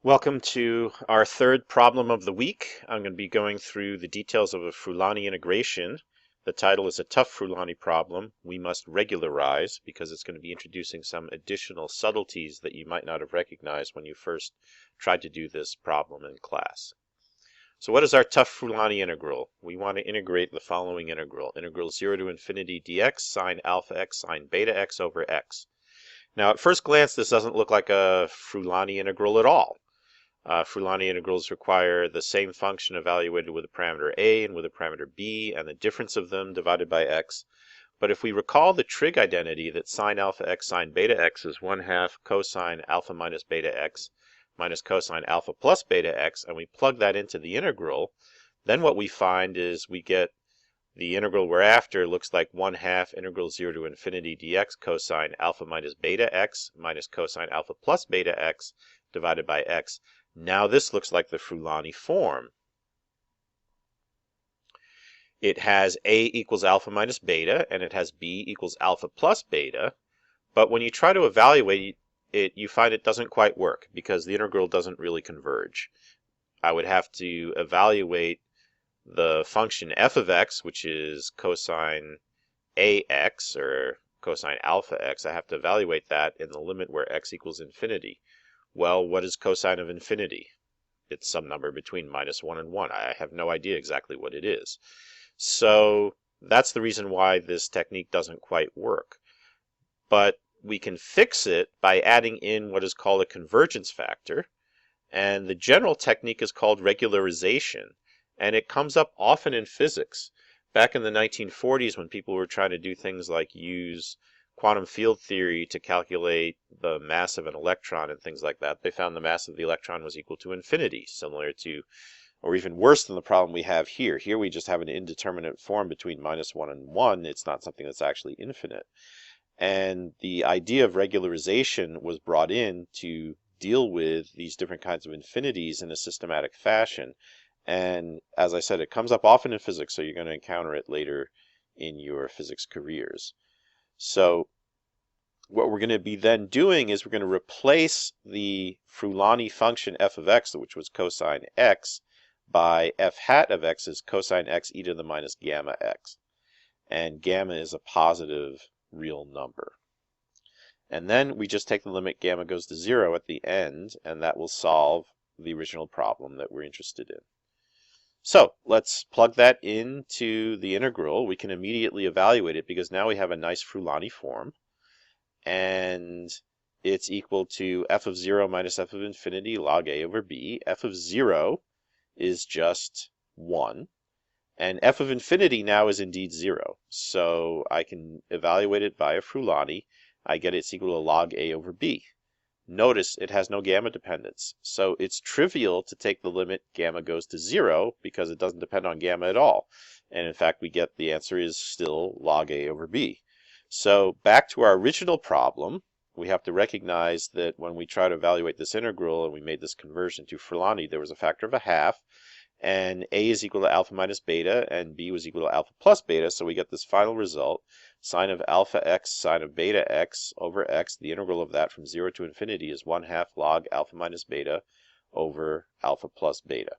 Welcome to our third problem of the week. I'm going to be going through the details of a Frullani integration. The title is a tough Frullani problem. We must regularize because it's going to be introducing some additional subtleties that you might not have recognized when you first tried to do this problem in class. So what is our tough Frullani integral? We want to integrate the following integral. Integral 0 to infinity dx sine alpha x sine beta x over x. Now at first glance this doesn't look like a Frullani integral at all. Frullani integrals require the same function evaluated with a parameter a and with a parameter b, and the difference of them divided by x. But if we recall the trig identity that sine alpha x sine beta x is 1/2 cosine alpha minus beta x minus cosine alpha plus beta x, and we plug that into the integral, then what we find is we get the integral we're after looks like 1/2 integral 0 to infinity dx cosine alpha minus beta x minus cosine alpha plus beta x divided by x. Now this looks like the Frullani form. It has a equals alpha minus beta, and it has b equals alpha plus beta, but when you try to evaluate it, you find it doesn't quite work because the integral doesn't really converge. I would have to evaluate the function f of x, which is cosine ax, or cosine alpha x. I have to evaluate that in the limit where x equals infinity. Well, what is cosine of infinity? It's some number between -1 and 1. I have no idea exactly what it is. So that's the reason why this technique doesn't quite work. But we can fix it by adding in what is called a convergence factor. And the general technique is called regularization. And it comes up often in physics. Back in the 1940s, when people were trying to do things like use quantum field theory to calculate the mass of an electron and things like that, they found the mass of the electron was equal to infinity, similar to, or even worse than the problem we have here. Here we just have an indeterminate form between -1 and 1. It's not something that's actually infinite. And the idea of regularization was brought in to deal with these different kinds of infinities in a systematic fashion. And as I said, it comes up often in physics, so you're going to encounter it later in your physics careers. So what we're going to be then doing is we're going to replace the Frullani function f of x, which was cosine x, by f hat of x is cosine x e to the minus gamma x. And gamma is a positive real number. And then we just take the limit gamma goes to 0 at the end, and that will solve the original problem that we're interested in. So let's plug that into the integral. We can immediately evaluate it because now we have a nice Frullani form. And it's equal to f of 0 minus f of infinity log a over b. F of 0 is just 1. And f of infinity now is indeed 0. So I can evaluate it via Frullani. I get it's equal to log a over b. Notice it has no gamma dependence. So it's trivial to take the limit gamma goes to 0 because it doesn't depend on gamma at all. And in fact, we get the answer is still log a over b. So back to our original problem, we have to recognize that when we try to evaluate this integral and we made this conversion to Frullani, there was a factor of 1/2, and a is equal to alpha minus beta, and b was equal to alpha plus beta, so we get this final result, sine of alpha x sine of beta x over x. The integral of that from 0 to infinity is 1/2 log alpha minus beta over alpha plus beta.